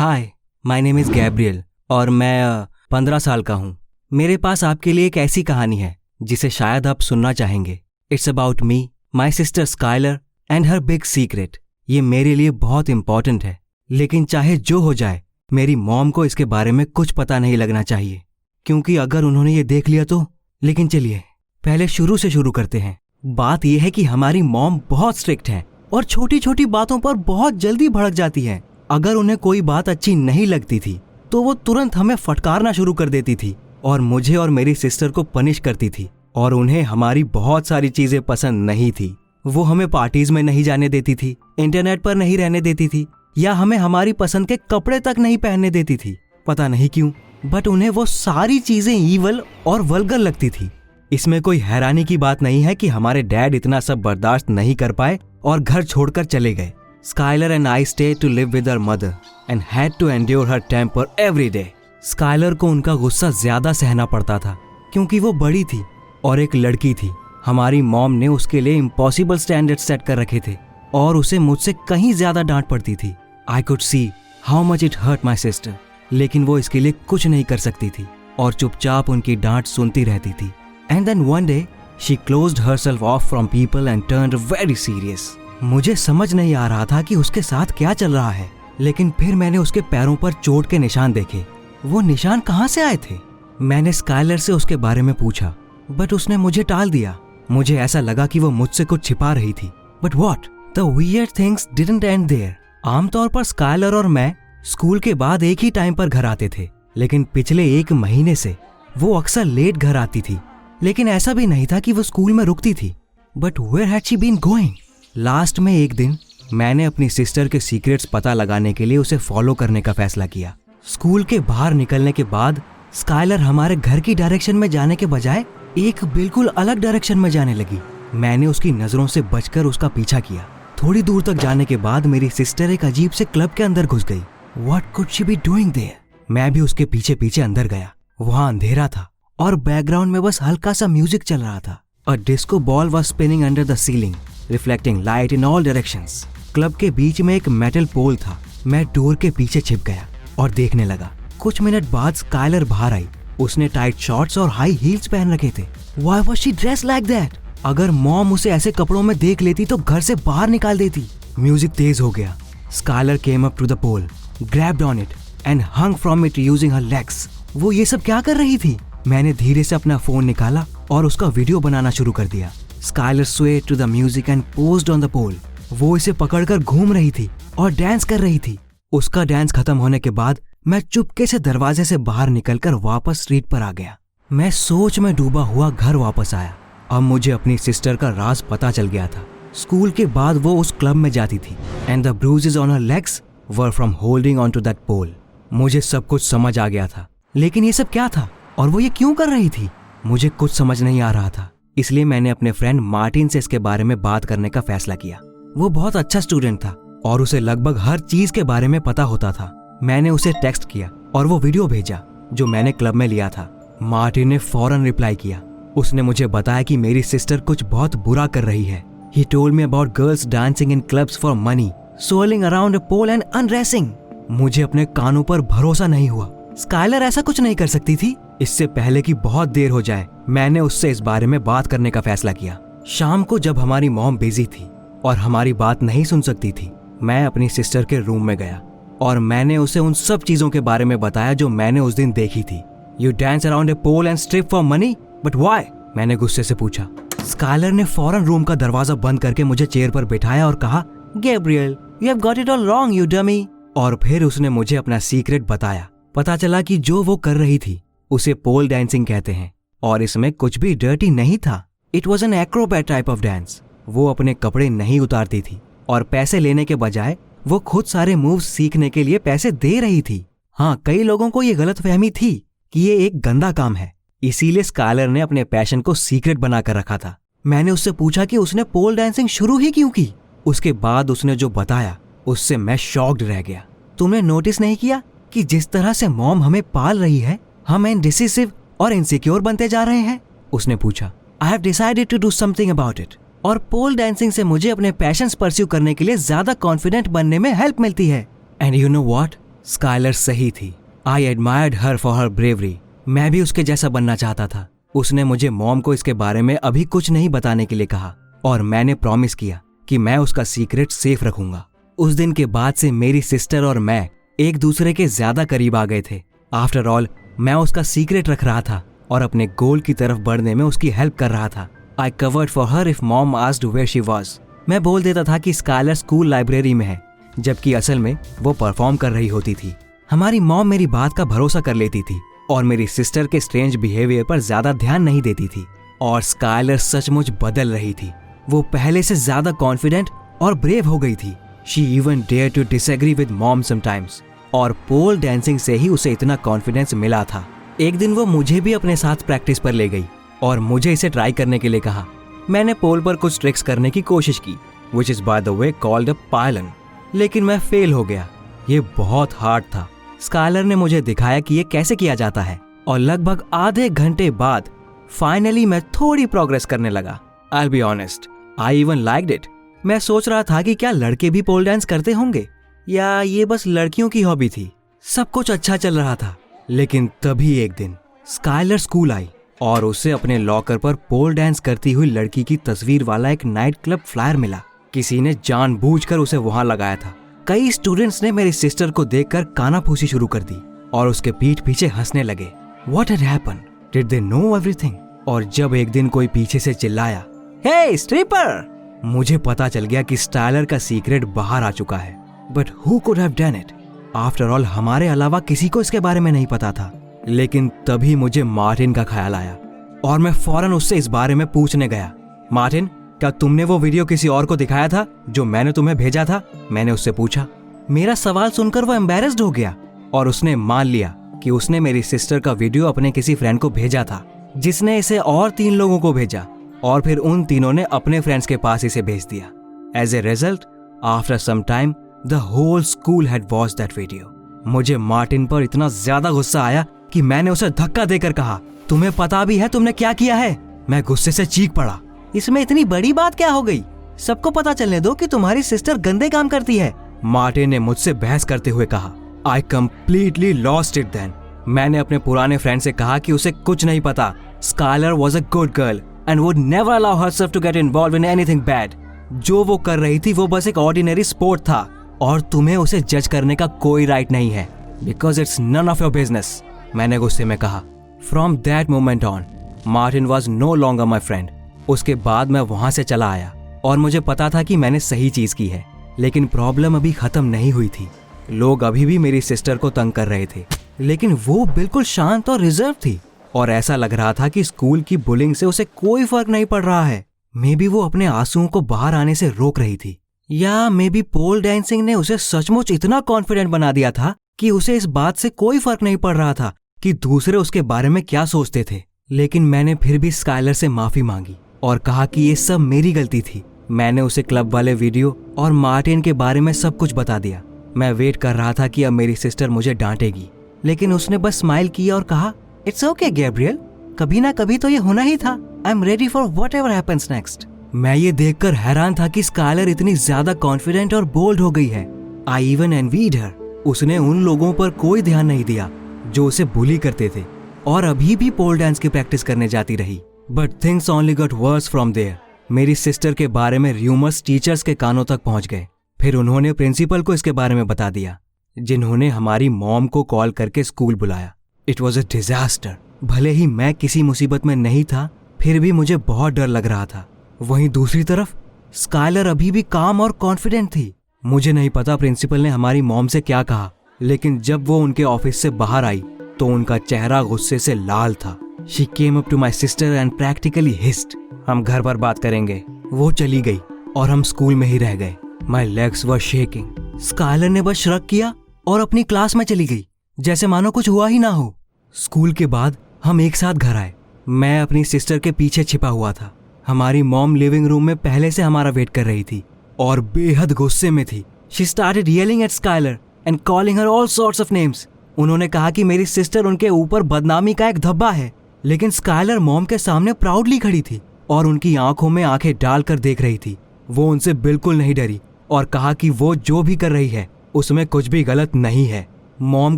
Hi, my name is Gabriel और मैं 15 साल का हूँ। मेरे पास आपके लिए एक ऐसी कहानी है जिसे शायद आप सुनना चाहेंगे। It's about me, my sister Skyler and her big secret. ये मेरे लिए बहुत इम्पॉर्टेंट है, लेकिन चाहे जो हो जाए मेरी मॉम को इसके बारे में कुछ पता नहीं लगना चाहिए, क्योंकि अगर उन्होंने ये देख लिया तो। लेकिन चलिए पहले शुरू से शुरू करते हैं। बात यह है कि हमारी मॉम बहुत स्ट्रिक्ट है और छोटी छोटी बातों पर बहुत जल्दी भड़क जाती है। अगर उन्हें कोई बात अच्छी नहीं लगती थी तो वो तुरंत हमें फटकारना शुरू कर देती थी और मुझे और मेरी सिस्टर को पनिश करती थी। और उन्हें हमारी बहुत सारी चीजें पसंद नहीं थी। वो हमें पार्टीज में नहीं जाने देती थी, इंटरनेट पर नहीं रहने देती थी, या हमें हमारी पसंद के कपड़े तक नहीं पहनने देती थी। पता नहीं क्यों, बट उन्हें वो सारी चीजें ईवल और वल्गर लगती थी। इसमें कोई हैरानी की बात नहीं है कि हमारे डैड इतना सब बर्दाश्त नहीं कर पाए और घर छोड़कर चले गए। Skyler and I stay to live with her mother and had to endure her temper every day. Skyler को उनका गुस्सा ज्यादा सहना पड़ता था क्योंकि वो बड़ी थी और एक लड़की थी। हमारी मॉम ने उसके लिए इम्पॉसिबल स्टैंडर्ड सेट कर रखे थे और उसे मुझसे कहीं ज्यादा डांट पड़ती थी। I could see how much it hurt my sister, लेकिन वो इसके लिए कुछ नहीं कर सकती थी और चुपचाप उनकी डांट सुनती रहती थी। And then one day she closed herself off from people and turned very serious. मुझे समझ नहीं आ रहा था कि उसके साथ क्या चल रहा है, लेकिन फिर मैंने उसके पैरों पर चोट के निशान देखे। वो निशान कहाँ से आए थे? मैंने स्काइलर से उसके बारे में पूछा, बट उसने मुझे टाल दिया। मुझे ऐसा लगा कि वो मुझसे कुछ छिपा रही थी। But what? The weird things didn't end there. आमतौर पर स्काइलर और मैं स्कूल के बाद एक ही टाइम पर घर आते थे, लेकिन पिछले 1 महीने से वो अक्सर लेट घर आती थी। लेकिन ऐसा भी नहीं था कि वो स्कूल में रुकती थी। But where had she been going? Last में एक दिन मैंने अपनी सिस्टर के सीक्रेट्स पता लगाने के लिए उसे फॉलो करने का फैसला किया। स्कूल के बाहर निकलने के बाद स्काइलर हमारे घर की डायरेक्शन में जाने के बजाय एक बिल्कुल अलग डायरेक्शन में जाने लगी। मैंने उसकी नजरों से बचकर उसका पीछा किया। थोड़ी दूर तक जाने के बाद मेरी सिस्टर एक अजीब से क्लब के अंदर घुस गई। What could she be doing there? मैं भी उसके पीछे पीछे अंदर गया। वहाँ अंधेरा था और बैकग्राउंड में बस हल्का सा म्यूजिक चल रहा था। A disco ball was spinning under the ceiling, reflecting light in all directions. Club के बीच में एक मेटल पोल था। मैं डोर के पीछे छिप गया और देखने लगा। कुछ मिनट बाद स्काइलर बाहर आई। उसने टाइट शॉर्ट्स और हाई हील्स पहन रखे थे। Why was she dressed like that? अगर मॉम उसे ऐसे कपड़ों में देख लेती तो घर से बाहर निकाल देती। म्यूजिक तेज हो गया। Skyler came up to the pole, grabbed on it and hung from it using her legs. वो ये सब क्या कर रही थी? मैंने धीरे से अपना फोन निकाला और उसका वीडियो बनाना शुरू कर दिया। Skyler swayed to the music and posed on the pole. वो इसे पकड़कर घूम रही थी और डांस कर रही थी। उसका डांस खत्म होने के बाद मैं चुपके से दरवाजे से बाहर निकलकर वापस स्ट्रीट पर आ गया। मैं सोच में डूबा हुआ घर वापस आया। अब मुझे अपनी सिस्टर का राज पता चल गया था। स्कूल के बाद वो उस क्लब में जाती थी and the bruises on her legs were from holding on to that pole. मुझे सब कुछ समझ आ गया था, लेकिन ये सब क्या था और वो ये क्यों कर रही थी? मुझे कुछ समझ नहीं आ रहा था। इसलिए मैंने अपने फ्रेंड मार्टिन से इसके बारे में बात करने का फैसला किया। वो बहुत अच्छा स्टूडेंट था और उसे लगभग हर चीज के बारे में पता होता था। मैंने उसे टेक्स्ट किया और वो वीडियो भेजा जो मैंने क्लब में लिया था। मार्टिन ने फौरन रिप्लाई किया। उसने मुझे बताया कि मेरी सिस्टर कुछ बहुत बुरा कर रही है। He told me about girls dancing in clubs for money, swirling around a pole and undressing. मुझे अपने कानों पर भरोसा नहीं हुआ। स्काइलर ऐसा कुछ नहीं कर सकती थी। इससे पहले कि बहुत देर हो जाए मैंने उससे इस बारे में बात करने का फैसला किया। शाम को जब हमारी मॉम बिजी थी और हमारी बात नहीं सुन सकती थी, मैं अपनी सिस्टर के रूम में गया और मैंने उसे उन सब चीजों के बारे में बताया जो मैंने उस दिन देखी थी। You dance around a pole and strip for money, but why? मैंने गुस्से से पूछा। स्काइलर ने फौरन रूम का दरवाजा बंद करके मुझे चेयर पर बिठाया और कहा, Gabriel, you have got it all wrong, you dummy. और फिर उसने मुझे अपना सीक्रेट बताया। पता चला कि जो वो कर रही थी उसे पोल डांसिंग कहते हैं और इसमें कुछ भी डर्टी नहीं था। It was an Acrobat type of dance. वो अपने कपड़े नहीं उतारती थी और पैसे लेने के बजाय वो खुद सारे मूव्स सीखने के लिए पैसे दे रही थी। हाँ, कई लोगों को ये गलतफहमी थी कि ये एक गंदा काम है, इसीलिए स्काइलर ने अपने पैशन को सीक्रेट बनाकर रखा था। मैंने उससे पूछा कि उसने पोल डांसिंग शुरू ही क्यों की। उसके बाद उसने जो बताया उससे मैं शॉक्ड रह गया। तुमने नोटिस नहीं किया कि जिस तरह से मॉम हमें पाल रही है, हम इंडिसिसिव और इनसिक्योर बनते जा रहे हैं? उसने पूछा। I have decided to do something about it. और पोल डांसिंग से मुझे अपने पैशंस परस्यू करने के लिए ज्यादा कॉन्फिडेंट बनने में हेल्प मिलती है। And you know what, Skyler सही थी। I admired her for her bravery. मैं भी उसके जैसा बनना चाहता था। उसने मुझे मॉम को इसके बारे में अभी कुछ नहीं बताने के लिए कहा और मैंने प्रॉमिस किया कि मैं उसका सीक्रेट सेफ रखूंगा। उस दिन के बाद से मेरी सिस्टर और मैं एक दूसरे के ज्यादा करीब आ गए थे। आफ्टर ऑल मैं उसका सीक्रेट रख रहा था और अपने गोल की तरफ बढ़ने में उसकी हेल्प कर रहा था। I covered for her if mom asked where she was. मैं बोल देता था कि स्काइलर स्कूल लाइब्रेरी में है, जबकि असल में वो परफॉर्म कर रही होती थी। हमारी मॉम मेरी बात का भरोसा कर लेती थी और मेरी सिस्टर के स्ट्रेंज बिहेवियर पर ज्यादा ध्यान नहीं देती थी। और स्काइलर सचमुच बदल रही थी। वो पहले से ज्यादा कॉन्फिडेंट और ब्रेव हो गई थी। She even dare to disagree with mom sometimes. और पोल डांसिंग से ही उसे इतना कॉन्फिडेंस मिला था। एक दिन वो मुझे भी अपने साथ प्रैक्टिस पर ले गई और मुझे इसे ट्राई करने के लिए कहा। मैंने पोल पर कुछ ट्रिक्स करने की कोशिश की, which is by the way called a pylon, लेकिन मैं फेल हो गया। ये बहुत हार्ड था। स्काइलर ने मुझे दिखाया कि ये कैसे किया जाता है और लगभग आधे घंटे बाद फाइनली मैं थोड़ी प्रोग्रेस करने लगा। I'll be honest, I even liked it। मैं सोच रहा था कि क्या लड़के भी पोल डांस करते होंगे या ये बस लड़कियों की हॉबी थी। सब कुछ अच्छा चल रहा था, लेकिन तभी एक दिन स्काइलर स्कूल आई और उसे अपने लॉकर पर पोल डांस करती हुई लड़की की तस्वीर वाला एक नाइट क्लब फ्लायर मिला। किसी ने जानबूझकर उसे वहां लगाया था। कई स्टूडेंट्स ने मेरी सिस्टर को देखकर कानाफूसी शुरू कर दी और उसके पीठ पीछे हंसने लगे। What had happened? Did they know everything? और जब एक दिन कोई पीछे से चिल्लाया, "Hey, stripper!" मुझे पता चल गया कि स्टाइलर का सीक्रेट बाहर आ चुका है। But who could have done it? After all, हमारे अलावा किसी को इसके बारे में नहीं पता था। लेकिन तभी मुझे मार्टिन का ख्याल आया और मैं फौरन उससे इस बारे में पूछने गया। मार्टिन, क्या तुमने वो वीडियो किसी और को दिखाया था जो मैंने तुम्हें भेजा था? मैंने उससे पूछा। मेरा सवाल सुनकर वो एम्बैरेस्ड हो गया और उसने मान लिया कि उसने मेरी सिस्टर का वीडियो अपने किसी फ्रेंड को भेजा था, जिसने इसे और 3 लोगों को भेजा और फिर उन तीनों ने अपने फ्रेंड्स के पास इसे भेज दिया। As a result, after some time the whole school had watched that video. मुझे मार्टिन पर इतना ज्यादा गुस्सा आया कि मैंने उसे धक्का देकर कहा, तुम्हें पता भी है तुमने क्या किया है? मैं गुस्से से चीख पड़ा। इसमें इतनी बड़ी बात क्या हो गई? सबको पता चलने दो कि तुम्हारी सिस्टर गंदे काम करती है। मार्टिन ने मुझसे बहस करते हुए कहा। I completely lost it then. मैंने अपने पुराने फ्रेंड से कहा कि उसे कुछ नहीं पता। Skyler was a good girl and would never allow herself to get involve in anything bad. जो वो कर रही थी वो बस एक ऑर्डिनरी स्पोर्ट था और तुम्हें उसे जज करने का कोई राइट नहीं है, because it's none of your business. मैंने गुस्से में कहा। From that moment on Martin was no longer my friend. उसके बाद मैं वहां से चला आया और मुझे पता था कि मैंने सही चीज की है, लेकिन प्रॉब्लम अभी खत्म नहीं हुई थी। लोग अभी भी मेरी सिस्टर को तंग कर रहे थे, लेकिन वो बिल्कुल शांत और रिजर्व थी और ऐसा लग रहा था कि स्कूल की बुलिंग से उसे कोई फर्क नहीं पड़ रहा है। मे बी वो अपने आंसुओं को बाहर आने से रोक रही थी, या मे बी पोल डांसिंग ने उसे सचमुच इतना कॉन्फिडेंट बना दिया था कि उसे इस बात से कोई फर्क नहीं पड़ रहा था कि दूसरे उसके बारे में क्या सोचते थे। लेकिन मैंने फिर भी स्काइलर से माफी मांगी और कहा कि ये सब मेरी गलती थी। मैंने उसे क्लब वाले वीडियो और मार्टिन के बारे में सब कुछ बता दिया। मैं वेट कर रहा था कि अब मेरी सिस्टर मुझे डांटेगी, लेकिन उसने बस स्माइल किया और कहा, इट्स ओके गैब्रियल, कभी ना कभी तो ये होना ही था। I am ready for whatever happens next. मैं ये देखकर हैरान था कि स्काइलर इतनी ज्यादा कॉन्फिडेंट और बोल्ड हो गई है। आई इवन एनवीड हर। उसने उन लोगों पर कोई ध्यान नहीं दिया जो उसे बुली करते थे और अभी भी पोल डांस की प्रैक्टिस करने जाती रही। But things only got worse from there. मेरी सिस्टर के बारे में र्यूमर्स टीचर्स के कानों तक पहुंच गए। फिर उन्होंने प्रिंसिपल को इसके बारे में बता दिया, जिन्होंने हमारी मॉम को कॉल करके स्कूल बुलाया। It was a disaster. भले ही मैं किसी मुसीबत में नहीं था, फिर भी मुझे बहुत डर लग रहा था। वहीं दूसरी तरफ स्काइलर अभी भी काम और कॉन्फिडेंट थी। मुझे नहीं पता प्रिंसिपल ने हमारी मॉम से क्या कहा, लेकिन जब वो उनके ऑफिस से बाहर आई तो उनका चेहरा गुस्से से लाल था। She came up to my sister and practically hissed, हम घर पर बात करेंगे। वो चली गई और हम स्कूल में ही रह गए। My legs were shaking. Skyler ने बस श्रग किया और अपनी क्लास में चली गई, जैसे मानो कुछ हुआ ही ना हो। स्कूल के बाद हम एक साथ घर आए। मैं अपनी सिस्टर के पीछे छिपा हुआ था। हमारी मॉम लिविंग रूम में पहले से हमारा वेट कर रही थी और बेहद गुस्से में थी। She started yelling at Skyler and calling her all sorts of names. उन्होंने कहा कि मेरी सिस्टर उनके ऊपर बदनामी का एक धब्बा है, लेकिन स्काइलर मॉम के सामने प्राउडली खड़ी थी और उनकी आंखों में आंखें डालकर देख रही थी। वो उनसे बिल्कुल नहीं डरी और कहा कि वो जो भी कर रही है उसमें कुछ भी गलत नहीं है। मॉम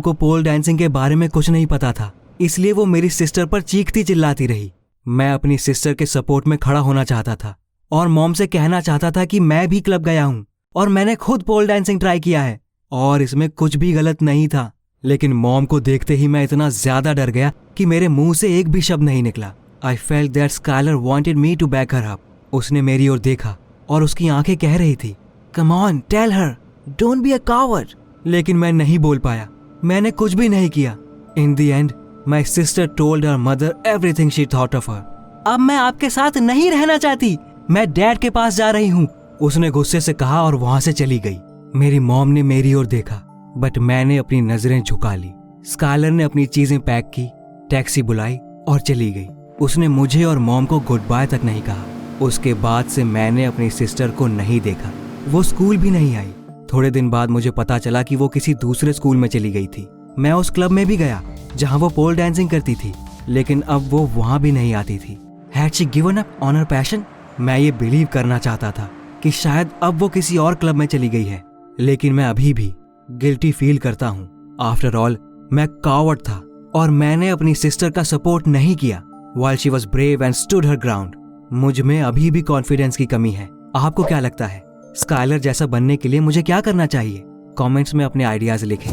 को पोल डांसिंग के बारे में कुछ नहीं पता था, इसलिए वो मेरी सिस्टर पर चीखती चिल्लाती रही। मैं अपनी सिस्टर के सपोर्ट में खड़ा होना चाहता था और मॉम से कहना चाहता था कि मैं भी क्लब गया हूँ और मैंने खुद पोल डांसिंग ट्राई किया है और इसमें कुछ भी गलत नहीं था। लेकिन मॉम को देखते ही मैं इतना ज्यादा डर गया कि मेरे मुंह से एक भी शब्द नहीं निकला। I felt that Skyler wanted me to back her up. उसने मेरी ओर देखा और उसकी आंखें कह रही थी, come on tell her, don't be a coward. लेकिन मैं नहीं बोल पाया, मैंने कुछ भी नहीं किया। In the and my sister told her mother everything she thought of her. अब मैं आपके साथ नहीं रहना चाहती, मैं डैड के पास जा रही हूँ, उसने गुस्से से कहा और वहां से चली गई। मेरी मॉम ने मेरी ओर देखा, बट मैंने अपनी नजरें झुका ली। स्काइलर ने अपनी चीजें पैक की, टैक्सी बुलाई और चली गई। उसने मुझे और मॉम को गुड बाय तक नहीं कहा। उसके बाद से मैंने अपनी सिस्टर को नहीं देखा। वो स्कूल भी नहीं आई। थोड़े दिन बाद मुझे पता चला कि वो किसी दूसरे स्कूल में चली गई थी। मैं उस क्लब में भी गया जहां वो पोल डांसिंग करती थी, लेकिन अब वो वहां भी नहीं आती थी। Had she given up on her passion? मैं ये बिलीव करना चाहता था कि शायद अब वो किसी और क्लब में चली गई है, लेकिन मैं अभी भी गिल्टी फील करता हूँ। आफ्टर ऑल मैं कावर्ड था और मैंने अपनी सिस्टर का सपोर्ट नहीं किया while she was brave and stood her ground। मुझ में अभी भी कॉन्फिडेंस की कमी है। आपको क्या लगता है, स्काइलर जैसा बनने के लिए मुझे क्या करना चाहिए? कमेंट्स में अपने आइडियाज लिखें।